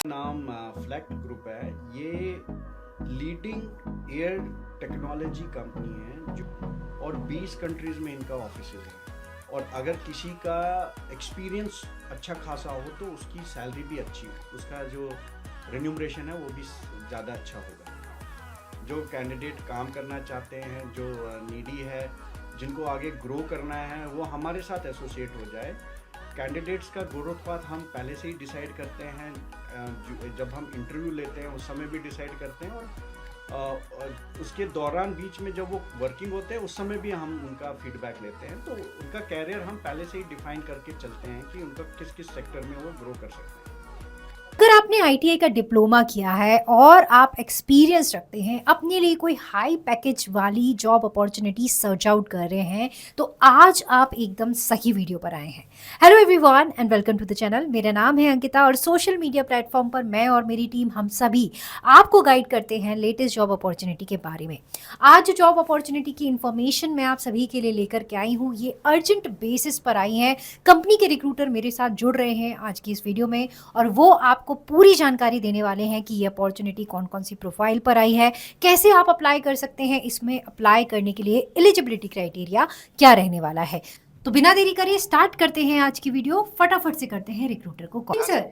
नाम फ्लैक्ट ग्रुप है। ये लीडिंग एयर टेक्नोलॉजी कंपनी है जो और 20 कंट्रीज में इनका ऑफिस है। और अगर किसी का एक्सपीरियंस अच्छा खासा हो तो उसकी सैलरी भी अच्छी हो, उसका जो रेन्यूमरेशन है वो भी ज़्यादा अच्छा होगा। जो कैंडिडेट काम करना चाहते हैं, जो नीडी है, जिनको आगे ग्रो करना है, वो हमारे साथ एसोसिएट हो जाए। कैंडिडेट्स का ग्रोथ पाथ हम पहले से ही डिसाइड करते हैं, जब हम इंटरव्यू लेते हैं उस समय भी डिसाइड करते हैं, और उसके दौरान बीच में जब वो वर्किंग होते हैं उस समय भी हम उनका फीडबैक लेते हैं। तो उनका कैरियर हम पहले से ही डिफाइन करके चलते हैं कि उनका किस किस सेक्टर में वो ग्रो कर सकते हैं। अगर आपने आईटीआई का डिप्लोमा किया है और आप एक्सपीरियंस रखते हैं, अपने लिए कोई हाई पैकेज वाली जॉब अपॉर्चुनिटी सर्च आउट कर रहे हैं, तो आज आप एकदम सही वीडियो पर आए हैं। Hello everyone and welcome to the channel. मेरा नाम है अंकिता और सोशल मीडिया प्लेटफॉर्म पर मैं और मेरी टीम हम सभी आपको गाइड करते हैं लेटेस्ट जॉब अपॉर्चुनिटी के बारे में। आज जो जॉब अपॉर्चुनिटी की इन्फॉर्मेशन मैं आप सभी के लिए लेकर के आई हूँ, ये अर्जेंट बेसिस पर आई है। कंपनी के रिक्रूटर मेरे साथ जुड़ रहे हैं आज की इस वीडियो में और वो आपको पूरी जानकारी देने वाले हैं कि ये अपॉर्चुनिटी कौन कौन सी प्रोफाइल पर आई है, कैसे आप अप्लाई कर सकते हैं, इसमें अप्लाई करने के लिए एलिजिबिलिटी क्राइटेरिया क्या रहने वाला है। तो बिना देरी करिए स्टार्ट करते हैं आज की वीडियो। फटाफट से करते हैं रिक्रूटर को call. Sir,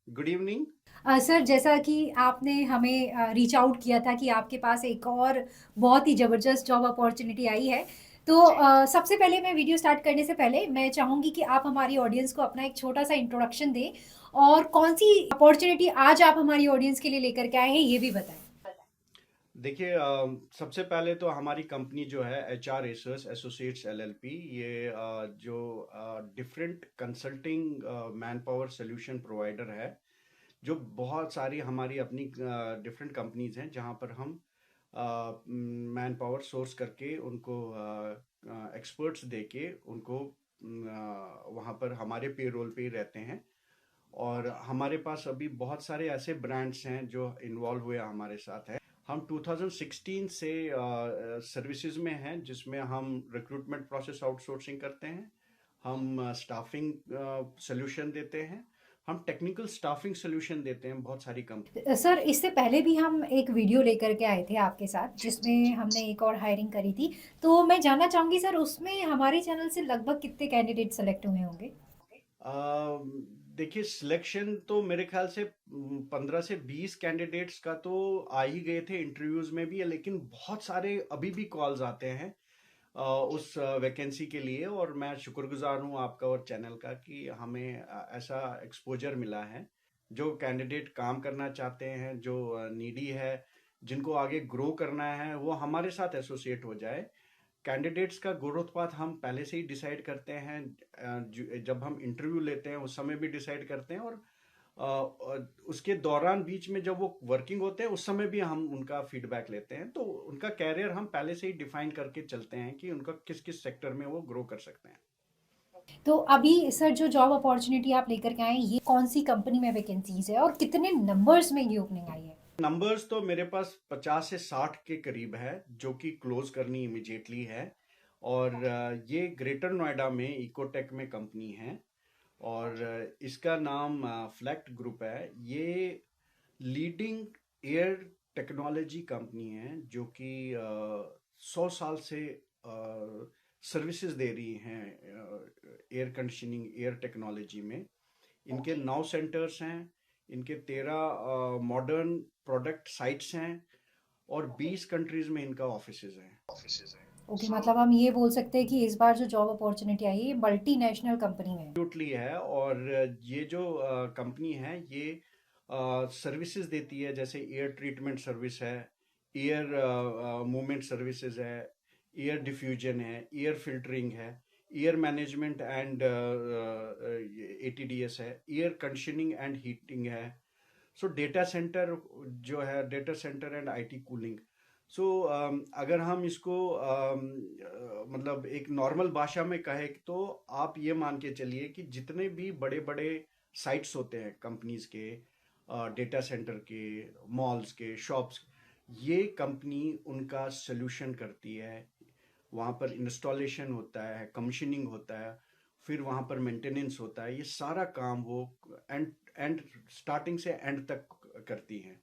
good evening. Sir जैसा कि आपने हमें रीच आउट किया था कि आपके पास एक और बहुत ही ज़बरदस्त जॉब अपॉर्चुनिटी आई है, तो सबसे पहले मैं वीडियो स्टार्ट करने से पहले मैं चाहूँगी कि आप हमारी ऑडियंस को अपना एक छोटा सा इंट्रोडक्शन दें और कौन सी अपॉर्चुनिटी आज आप हमारी ऑडियंस के लिए लेकर के आए हैं ये भी बताएं। देखिए, सबसे पहले तो हमारी कंपनी जो है HR एसर्स एसोसिएट्स LLP, ये जो different consulting man power solution provider है। जो बहुत सारी हमारी अपनी डिफरेंट कंपनीज हैं जहां पर हम मैन पावर सोर्स करके उनको एक्सपर्ट्स देके उनको वहां पर हमारे पेरोल पे ही रहते हैं। और हमारे पास अभी बहुत सारे ऐसे ब्रांड्स हैं जो इन्वॉल्व हुए हमारे साथ है। हम 2016 से सर्विसेज में हैं, जिसमें हम रिक्रूटमेंट प्रोसेस आउटसोर्सिंग करते हैं, हम स्टाफिंग सोल्यूशन देते हैं, हम टेक्निकल स्टाफिंग सोल्यूशन देते हैं बहुत सारी कंपनी। सर, इससे पहले भी हम एक वीडियो लेकर के आए थे आपके साथ जिसमें हमने एक और हायरिंग करी थी, तो मैं जानना चाहूँगी सर उसमें हमारे चैनल से लगभग कितने कैंडिडेट सेलेक्ट हुए होंगे। देखिए, सिलेक्शन तो मेरे ख्याल से 15 से 20 कैंडिडेट्स का तो आ ही गए थे इंटरव्यूज में भी, लेकिन बहुत सारे अभी भी कॉल्स आते हैं उस वैकेंसी के लिए। और मैं शुक्रगुजार हूं आपका और चैनल का कि हमें ऐसा एक्सपोजर मिला है। जो कैंडिडेट काम करना चाहते हैं, जो नीडी है, जिनको आगे ग्रो करना है, वो हमारे साथ एसोसिएट हो जाए। कैंडिडेट्स का ग्रोथ पाथ हम पहले से ही डिसाइड करते हैं, जब हम इंटरव्यू लेते हैं उस समय भी डिसाइड करते हैं, और उसके दौरान बीच में जब वो वर्किंग होते हैं उस समय भी हम उनका फीडबैक लेते हैं। तो उनका कैरियर हम पहले से ही डिफाइन करके चलते हैं कि उनका किस किस सेक्टर में वो ग्रो कर सकते हैं। तो अभी सर जो जॉब अपॉर्चुनिटी आप लेकर के आए हैं, ये कौन सी कंपनी में वैकेंसीज है और कितने नंबर्स में ये ओपनिंग आई है। नंबर्स तो मेरे पास 50 से 60 के करीब है, जो कि क्लोज करनी इमिजिएटली है। और ये ग्रेटर नोएडा में इकोटेक में कंपनी है। और इसका नाम फ्लैक्ट ग्रुप है। ये लीडिंग एयर टेक्नोलॉजी कंपनी है जो कि 100 साल से सर्विसेज दे रही हैं एयर कंडीशनिंग, एयर टेक्नोलॉजी में। इनके 9 सेंटर्स हैं, इनके 13 मॉडर्न प्रोडक्ट साइट्स हैं, और 20 कंट्रीज में इनका ऑफिसेज हैं। ओके, मतलब हम ये बोल सकते हैं कि इस बार जो जॉब अपॉर्चुनिटी आई है ये मल्टीनेशनल कंपनी में है। एब्सोल्युटली है। और ये जो कंपनी है, ये सर्विसेज देती है, जैसे एयर ट्रीटमेंट सर्विस है, एयर मूवमेंट सर्विसेज है, एयर डिफ्यूजन है, एयर फिल्टरिंग है, एयर मैनेजमेंट एंड ATDS है, एयर कंडीशनिंग एंड हीटिंग है। सो डेटा सेंटर जो है, data centre and IT cooling. So अगर हम इसको मतलब एक नॉर्मल भाषा में कहें तो आप ये मान के चलिए कि जितने भी बड़े बड़े साइट्स होते हैं कंपनीज के, डेटा सेंटर के, मॉल्स के, शॉप्स, ये कंपनी उनका सोल्यूशन करती है। वहाँ पर इंस्टॉलेशन होता है, कमीशनिंग होता है, फिर वहाँ पर मेंटेनेंस होता है, ये सारा काम वो एंड एंड स्टार्टिंग से एंड तक करती हैं।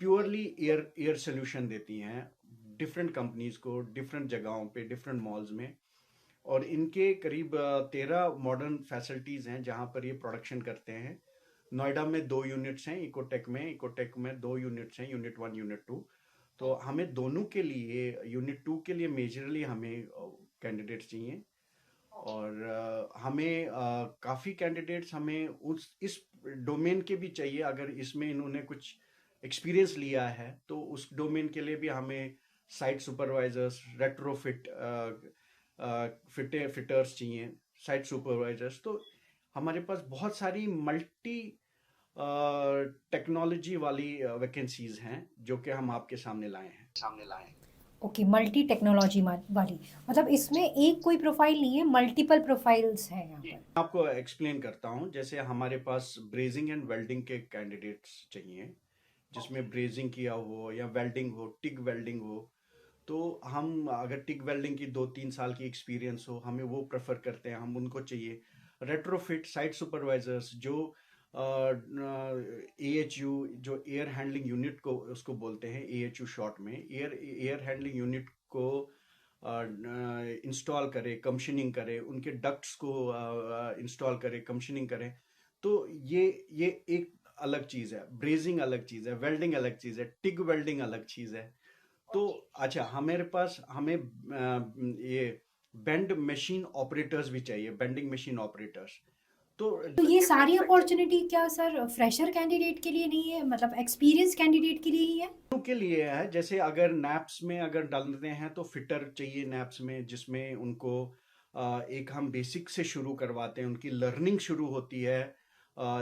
प्योरली एयर एयर सोल्यूशन देती हैं डिफरेंट कंपनीज को, डिफरेंट जगहों पे, डिफरेंट मॉल्स में। और इनके करीब 13 मॉडर्न फैसिलिटीज़ हैं जहाँ पर ये प्रोडक्शन करते हैं। नोएडा में 2 यूनिट्स हैं, इकोटेक में 2 यूनिट्स हैं, यूनिट 1 यूनिट 2। तो हमें दोनों के लिए, यूनिट 2 के लिए मेजरली हमें कैंडिडेट्स चाहिए। और हमें काफ़ी कैंडिडेट्स हमें उस इस डोमेन के भी चाहिए। अगर इसमें इन्होंने कुछ एक्सपीरियंस लिया है तो उस डोमेन के लिए भी हमें साइट सुपरवाइजर्स, रेट्रोफिट फिटर्स चाहिए, साइट सुपरवाइजर्स। तो हमारे पास बहुत सारी मल्टी टेक्नोलॉजी वाली वैकेंसीज हैं जो कि हम आपके सामने लाए हैं। ओके, मल्टी टेक्नोलॉजी वाली, मतलब इसमें एक कोई प्रोफाइल नहीं है, मल्टीपल प्रोफाइल्स हैं यहाँ जी, पर। आपको एक्सप्लेन करता हूँ। जैसे हमारे पास ब्रेजिंग एंड वेल्डिंग के कैंडिडेट्स चाहिए, जिसमें ब्रेजिंग किया हो या वेल्डिंग हो, टिग वेल्डिंग हो। तो हम अगर टिग वेल्डिंग की 2-3 साल की एक्सपीरियंस हो, हमें वो प्रेफर करते हैं, हम उनको चाहिए। रेट्रोफिट साइट सुपरवाइजर्स जो AHU, जो एयर हैंडलिंग यूनिट को उसको बोलते हैं, AHU शॉर्ट में, एयर हैंडलिंग यूनिट को इंस्टॉल करे, कमीशनिंग करे, उनके डक्ट्स को इंस्टॉल करे, कमीशनिंग करे। तो ये एक अलग चीज़ है, ब्रेजिंग अलग चीज़ है, वेल्डिंग अलग चीज़ है, टिग वेल्डिंग अलग चीज़ है। तो अच्छा, हमारे पास हमें ये बेंड मशीन ऑपरेटर्स भी चाहिए, बेंडिंग मशीन ऑपरेटर्स। तो तो ये डिफरेंट सारी अपॉर्चुनिटी क्या सर फ्रेशर कैंडिडेट के लिए नहीं है, मतलब एक्सपीरियंस कैंडिडेट के लिए ही है? के लिए है। जैसे अगर नैप्स में अगर डालते हैं तो फिटर चाहिए नैप्स में, जिसमें उनको एक हम बेसिक से शुरू करवाते हैं, उनकी लर्निंग शुरू होती है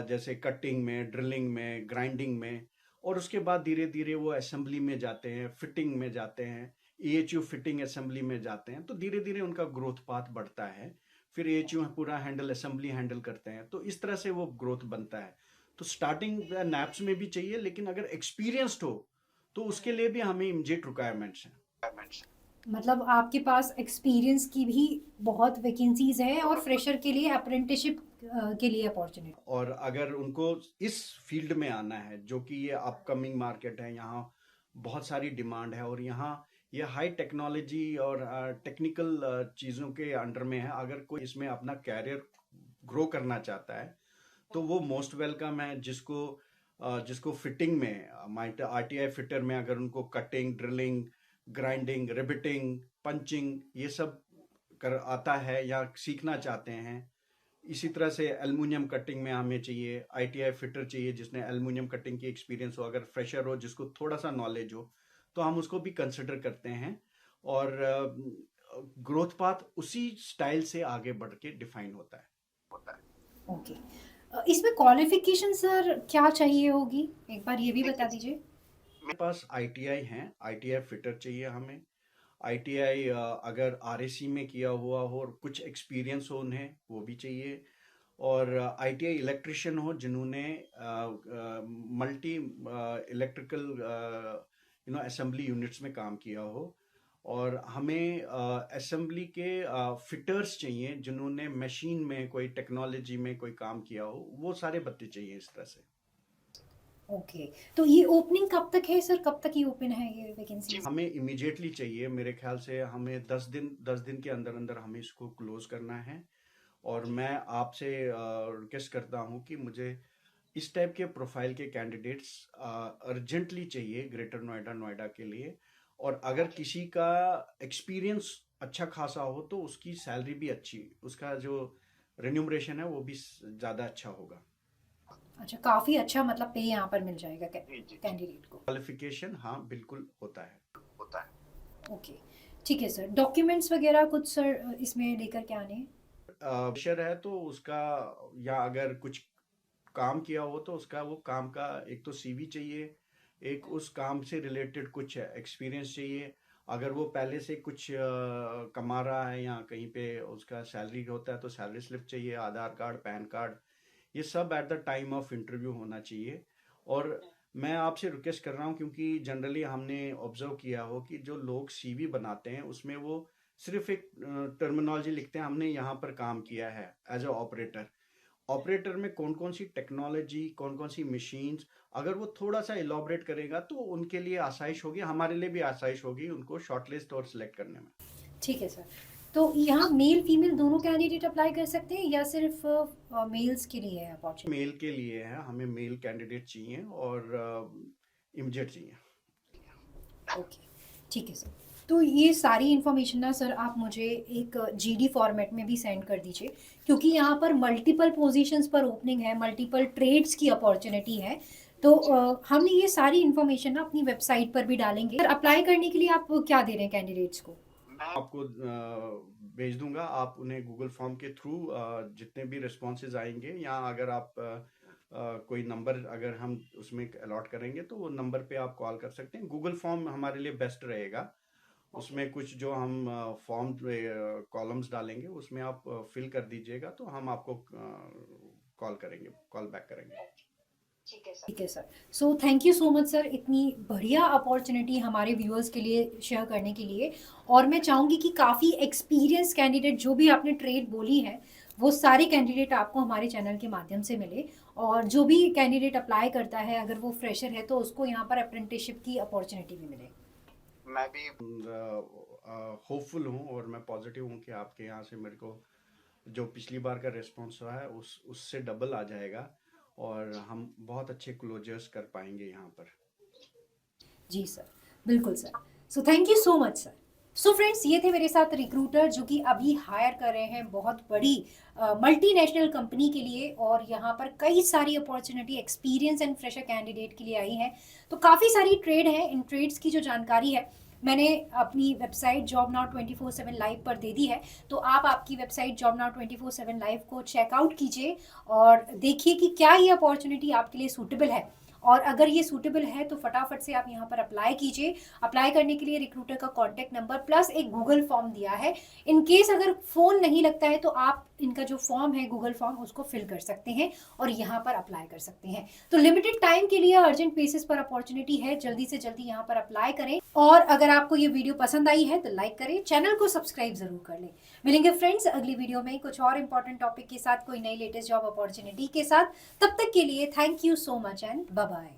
जैसे कटिंग में, ड्रिलिंग में, ग्राइंडिंग में। और उसके बाद धीरे धीरे वो असेंबली में जाते हैं, फिटिंग में जाते हैं, AHU फिटिंग असेंबली में जाते हैं। तो धीरे धीरे उनका ग्रोथ पाथ बढ़ता है। फिर AHU पूरा हैंडल, असेंबली हैंडल करते हैं। तो इस तरह से वो ग्रोथ बनता है। तो स्टार्टिंग नैप्स में भी चाहिए, लेकिन अगर एक्सपीरियंस्ड हो तो उसके लिए भी हमें इमीडिएट रिक्वायरमेंट्स हैं। मतलब आपके पास एक्सपीरियंस की भी बहुत वैकेंसीज हैं और फ्रेशर के लिए अप्रेंटिसशिप के लिए अपॉर्चुनिटी। और अगर उनको इस फील्ड में आना है, जो कि ये अपकमिंग मार्केट है, यहाँ बहुत सारी डिमांड है, और यहाँ ये हाई टेक्नोलॉजी और टेक्निकल चीज़ों के अंडर में है। अगर कोई इसमें अपना कैरियर ग्रो करना चाहता है तो वो मोस्ट वेलकम है। जिसको फिटिंग में, RTI फिटर में अगर उनको कटिंग, ड्रिलिंग, ग्राइंडिंग, रिबिटिंग, पंचिंग ये सब कर आता है या सीखना चाहते हैं। इसी तरह से एल्युमिनियम कटिंग में हमें चाहिए, ITI फिटर चाहिए जिसने एल्युमिनियम कटिंग की एक्सपीरियंस हो। अगर फ्रेशर हो जिसको थोड़ा सा नॉलेज हो तो हम उसको भी कंसिडर करते हैं। और ग्रोथ पाथ उसी स्टाइल से आगे बढ़ के डिफाइन होता है। ओके, इसमें क्वालिफिकेशन सर क्या चाहिए होगी, एक बार ये भी बता दीजिए। मेरे पास ITI हैं, ITI फिटर चाहिए हमें। ITI अगर RAC में किया हुआ हो और कुछ एक्सपीरियंस हो उन्हें, वो भी चाहिए। और ITI इलेक्ट्रिशियन हो जिन्होंने मल्टी इलेक्ट्रिकल असेंबली यूनिट्स में काम किया हो। और हमें असेंबली के फिटर्स चाहिए जिन्होंने मशीन में कोई टेक्नोलॉजी में कोई काम किया हो। वो सारे बच्चे चाहिए इस तरह से। ओके, तो ये ओपनिंग कब तक है सर, कब तक ये ओपन है ये जी, वैकेंसीज? हमें इमीडिएटली चाहिए। मेरे ख्याल से हमें 10 दिन के अंदर अंदर हमें इसको क्लोज करना है। और मैं आपसे रिक्वेस्ट करता हूँ कि मुझे इस टाइप के प्रोफाइल के कैंडिडेट्स अर्जेंटली चाहिए ग्रेटर नोएडा, नोएडा के लिए। और अगर किसी का एक्सपीरियंस अच्छा खासा हो तो उसकी सैलरी भी अच्छी, उसका जो रेन्यूमरेशन है वो भी ज़्यादा अच्छा होगा। अच्छा, काफ़ी अच्छा मतलब पे यहाँ पर मिल जाएगा जी। कैंडिडेट को। क्वालिफिकेशन हाँ बिल्कुल होता है। ओके, ठीक है सर, डॉक्यूमेंट्स वगैरह कुछ सर इसमें लेकर के आने हैं? प्रेशर है तो उसका, या अगर कुछ काम किया हो तो उसका, वो काम का एक तो CV चाहिए, एक उस काम से रिलेटेड कुछ एक्सपीरियंस चाहिए। अगर वो पहले से कुछ कमा रहा है या कहीं पे उसका सैलरी होता है तो सैलरी स्लिप चाहिए, आधार कार्ड, पैन कार्ड, ये सब at the time of interview होना चाहिए। और मैं आपसे रिक्वेस्ट कर रहा हूँ, क्योंकि जनरली हमने ऑब्जर्व किया हो कि जो लोग CV बनाते हैं उसमें वो सिर्फ एक टर्मिनोलॉजी लिखते हैं, हमने यहाँ पर काम किया है एज अ ऑपरेटर। ऑपरेटर में कौन कौन सी टेक्नोलॉजी, कौन कौन सी मशीन्स, अगर वो थोड़ा सा इलॉबरेट करेगा तो उनके लिए आसाइश होगी, हमारे लिए भी आसाइश होगी उनको शॉर्टलिस्ट और सिलेक्ट करने में। ठीक है सर। तो यहाँ मेल फीमेल दोनों कैंडिडेट अप्लाई कर सकते हैं या सिर्फ मेल्स के लिए है अपॉर्चुनिटी? मेल के लिए है, हमें मेल कैंडिडेट चाहिए और इमीडिएट चाहिए। ओके, ठीक है सर। तो ये सारी इन्फॉर्मेशन ना सर आप मुझे एक जीडी फॉर्मेट में भी सेंड कर दीजिए, क्योंकि यहाँ पर मल्टीपल पोजीशंस पर ओपनिंग है, मल्टीपल ट्रेड्स की अपॉर्चुनिटी है। तो हम ये सारी इन्फॉर्मेशन ना अपनी वेबसाइट पर भी डालेंगे। सर अप्लाई करने के लिए आप क्या दे रहे हैं कैंडिडेट्स को? आपको भेज दूंगा, आप उन्हें गूगल फॉर्म के थ्रू जितने भी रिस्पॉन्सेज आएंगे, या अगर आप कोई नंबर अगर हम उसमें अलॉट करेंगे तो वो नंबर पे आप कॉल कर सकते हैं। गूगल फॉर्म हमारे लिए बेस्ट रहेगा, उसमें कुछ जो हम फॉर्म कॉलम्स डालेंगे उसमें आप फिल कर दीजिएगा, तो हम आपको कॉल बैक करेंगे। ठीक है sir. So thank you so much sir, इतनी बढ़िया अपॉर्चुनिटी हमारे व्यूअर्स के लिए शेयर करने के लिए। और मैं चाहूँगी कि काफ़ी एक्सपीरियंस कैंडिडेट जो भी आपने ट्रेड बोली है वो सारे कैंडिडेट आपको हमारे चैनल के माध्यम से मिले, और जो भी कैंडिडेट अप्लाई करता है अगर वो फ्रेशर है तो उसको यहाँ पर अप्रेंटिसशिप की अपॉर्चुनिटी भी मिले। मैं भी होपफुल हूँ और मैं पॉजिटिव हूँ कि आपके यहाँ से मेरे को जो पिछली बार का रिस्पॉन्स रहा है उससे डबल आ जाएगा और हम बहुत अच्छे क्लोजर्स कर पाएंगे यहाँ पर। जी सर, बिल्कुल sir. So thank you so much sir. So friends, ये थे मेरे साथ रिक्रूटर जो कि अभी हायर कर रहे हैं बहुत बड़ी मल्टीनेशनल कंपनी के लिए, और यहाँ पर कई सारी opportunity experience and fresher candidate के लिए आई हैं। तो काफ़ी सारी ट्रेड है, इन ट्रेड्स की जो जानकारी है मैंने अपनी वेबसाइट जॉब नाउ 24/7 लाइव पर दे दी है। तो आप आपकी वेबसाइट जॉब नाउ 24/7 लाइव को चेकआउट कीजिए और देखिए कि क्या ये अपॉर्चुनिटी आपके लिए सूटेबल है, और अगर ये सूटेबल है तो फटाफट से आप यहाँ पर अप्लाई कीजिए। अप्लाई करने के लिए रिक्रूटर का कॉन्टैक्ट नंबर प्लस एक गूगल फॉर्म दिया है। इन केस अगर फ़ोन नहीं लगता है तो आप इनका जो फॉर्म है गूगल फॉर्म उसको फिल कर सकते हैं और यहाँ पर अप्लाई कर सकते हैं। तो लिमिटेड टाइम के लिए अर्जेंट बेसिस पर अपॉर्चुनिटी है, जल्दी से जल्दी यहाँ पर अप्लाई करें। और अगर आपको ये वीडियो पसंद आई है तो लाइक करें, चैनल को सब्सक्राइब जरूर कर लें। मिलेंगे फ्रेंड्स अगली वीडियो में कुछ और इंपॉर्टेंट टॉपिक के साथ, कोई नई लेटेस्ट जॉब अपॉर्चुनिटी के साथ। तब तक के लिए thank you so much and bye bye.